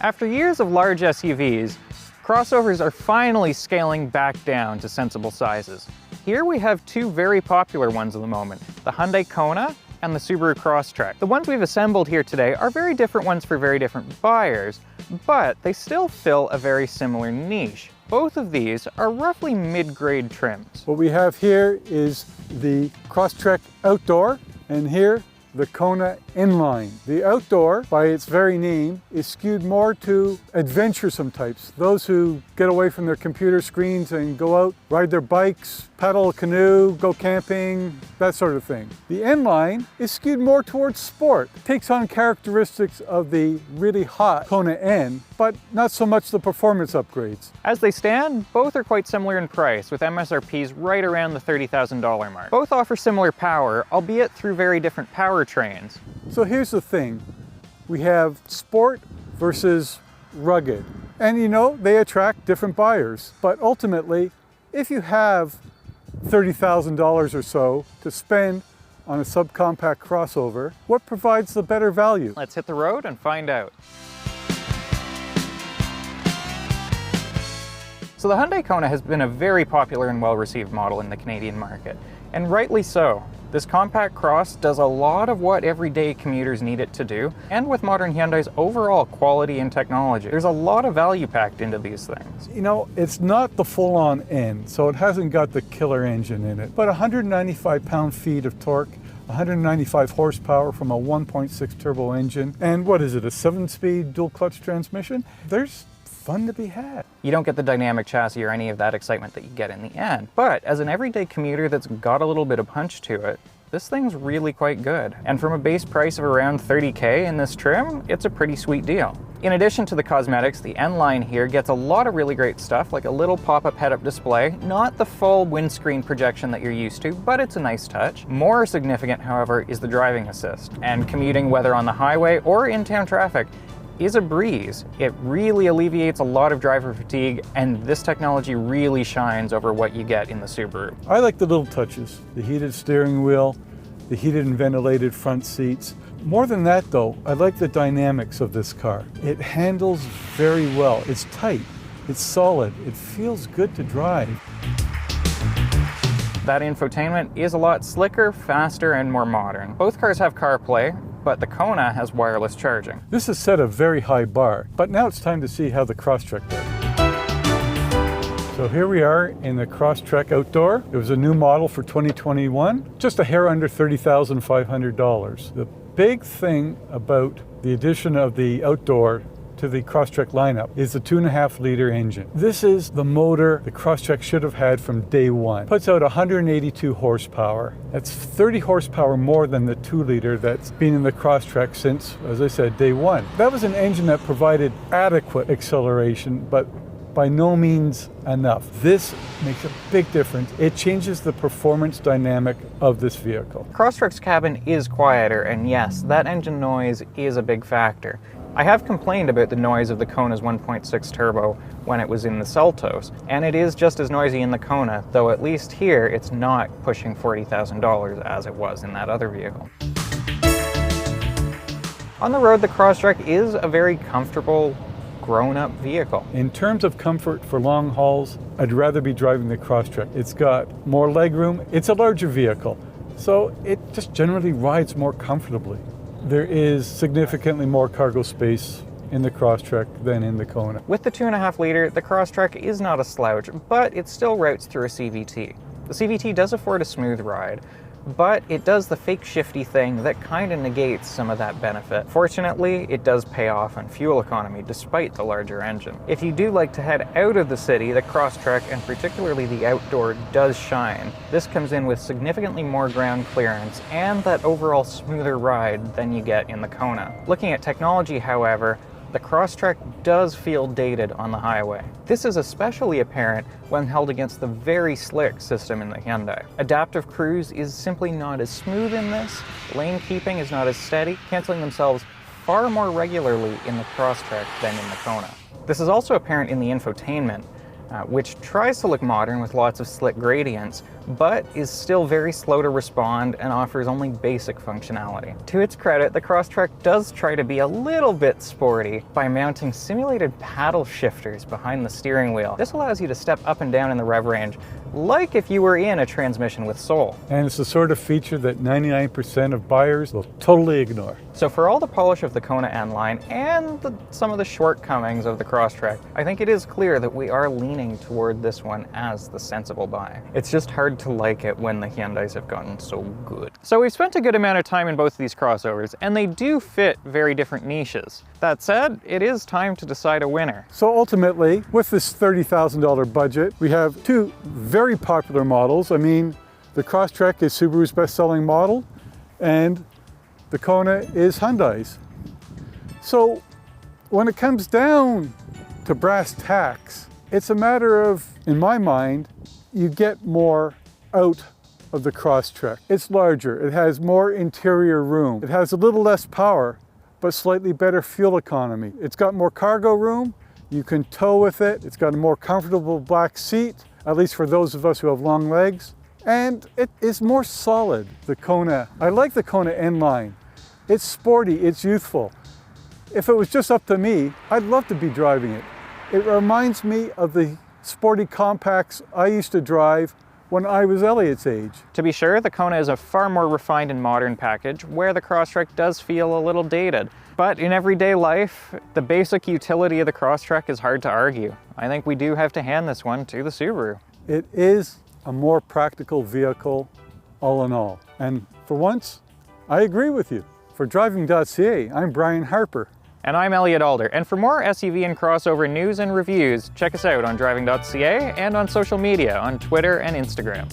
After years of large SUVs, crossovers are finally scaling back down to sensible sizes. Here we have two very popular ones at the moment, the Hyundai Kona and the Subaru Crosstrek. The ones we've assembled here today are very different ones for very different buyers, but they still fill a very similar niche. Both of these are roughly mid-grade trims. What we have here is the Crosstrek Outdoor, and here the Kona-n-Line. The Outdoor, by its very name, is skewed more to adventuresome types. Those who get away from their computer screens and go out, ride their bikes, paddle a canoe, go camping, that sort of thing. The N-Line is skewed more towards sport. It takes on characteristics of the really hot Kona N, but not so much the performance upgrades. As they stand, both are quite similar in price, with MSRPs right around the $30,000 mark. Both offer similar power, albeit through very different powertrains. So here's the thing. We have sport versus rugged. And you know, they attract different buyers. But ultimately, if you have $30,000 or so to spend on a subcompact crossover, what provides the better value? Let's hit the road and find out. So the Hyundai Kona has been a very popular and well-received model in the Canadian market, and rightly so. This compact cross does a lot of what everyday commuters need it to do, and with modern Hyundai's overall quality and technology, there's a lot of value packed into these things. You know, it's not the full-on N, so it hasn't got the killer engine in it, but 195 pound-feet of torque, 195 horsepower from a 1.6 turbo engine, and what is it, a 7-speed dual-clutch transmission? There's fun to be had. You don't get the dynamic chassis or any of that excitement that you get in the end, but as an everyday commuter that's got a little bit of punch to it, this thing's really quite good. And from a base price of around $30K in this trim, it's a pretty sweet deal. In addition to the cosmetics, the N-Line here gets a lot of really great stuff, like a little pop-up head-up display, not the full windscreen projection that you're used to, but it's a nice touch. More significant, however, is the driving assist, and commuting whether on the highway or in-town traffic is a breeze. It really alleviates a lot of driver fatigue, and this technology really shines over what you get in the Subaru. I like the little touches, the heated steering wheel, the heated and ventilated front seats. More than that though, I like the dynamics of this car. It handles very well. It's tight, it's solid, it feels good to drive. That infotainment is a lot slicker, faster, and more modern. Both cars have CarPlay, but the Kona has wireless charging. This has set a very high bar, but now it's time to see how the Crosstrek does. So here we are in the Crosstrek Outdoor. It was a new model for 2021, just a hair under $30,500. The big thing about the addition of the Outdoor to the Crosstrek lineup is the 2.5-liter engine. This is the motor the Crosstrek should have had from day one. Puts out 182 horsepower. That's 30 horsepower more than the 2-liter that's been in the Crosstrek since, as I said, day one. That was an engine that provided adequate acceleration, but by no means enough. This makes a big difference. It changes the performance dynamic of this vehicle. Crosstrek's cabin is quieter, and yes, that engine noise is a big factor. I have complained about the noise of the Kona's 1.6 turbo when it was in the Seltos, and it is just as noisy in the Kona, though at least here it's not pushing $40,000 as it was in that other vehicle. On the road, the Crosstrek is a very comfortable, grown-up vehicle. In terms of comfort for long hauls, I'd rather be driving the Crosstrek. It's got more legroom, it's a larger vehicle, so it just generally rides more comfortably. There is significantly more cargo space in the Crosstrek than in the Kona. With the 2.5-liter, the Crosstrek is not a slouch, but it still routes through a CVT. The CVT does afford a smooth ride, but it does the fake shifty thing that kind of negates some of that benefit. Fortunately, it does pay off on fuel economy despite the larger engine. If you do like to head out of the city, the Crosstrek, and particularly the Outdoor, does shine. This comes in with significantly more ground clearance and that overall smoother ride than you get in the Kona. Looking at technology, however, the Crosstrek does feel dated on the highway. This is especially apparent when held against the very slick system in the Hyundai. Adaptive cruise is simply not as smooth in this, lane keeping is not as steady, canceling themselves far more regularly in the Crosstrek than in the Kona. This is also apparent in the infotainment. which tries to look modern with lots of slick gradients, but is still very slow to respond and offers only basic functionality. To its credit, the Crosstrek does try to be a little bit sporty by mounting simulated paddle shifters behind the steering wheel. This allows you to step up and down in the rev range like if you were in a transmission with Soul. And it's the sort of feature that 99% of buyers will totally ignore. So for all the polish of the Kona-n-line and some of the shortcomings of the Crosstrek, I think it is clear that we are leaning toward this one as the sensible buy. It's just hard to like it when the Hyundais have gotten so good. So we've spent a good amount of time in both of these crossovers, and they do fit very different niches. That said, it is time to decide a winner. So ultimately, with this $30,000 budget, we have two very popular models. I mean, the Crosstrek is Subaru's best-selling model, and the Kona is Hyundai's. So when it comes down to brass tacks, it's a matter of, in my mind, you get more out of the Crosstrek. It's larger, it has more interior room, it has a little less power, but slightly better fuel economy. It's got more cargo room, you can tow with it, it's got a more comfortable back seat, at least for those of us who have long legs, and it is more solid, the Kona. I like the Kona-n-line. It's sporty, it's youthful. If it was just up to me, I'd love to be driving it. It reminds me of the sporty compacts I used to drive when I was Elliot's age. To be sure, the Kona is a far more refined and modern package, where the Crosstrek does feel a little dated. But in everyday life, the basic utility of the Crosstrek is hard to argue. I think we do have to hand this one to the Subaru. It is a more practical vehicle, all in all. And for once, I agree with you. For Driving.ca, I'm Brian Harper. And I'm Elliot Alder. And for more SUV and crossover news and reviews, check us out on Driving.ca and on social media on Twitter and Instagram.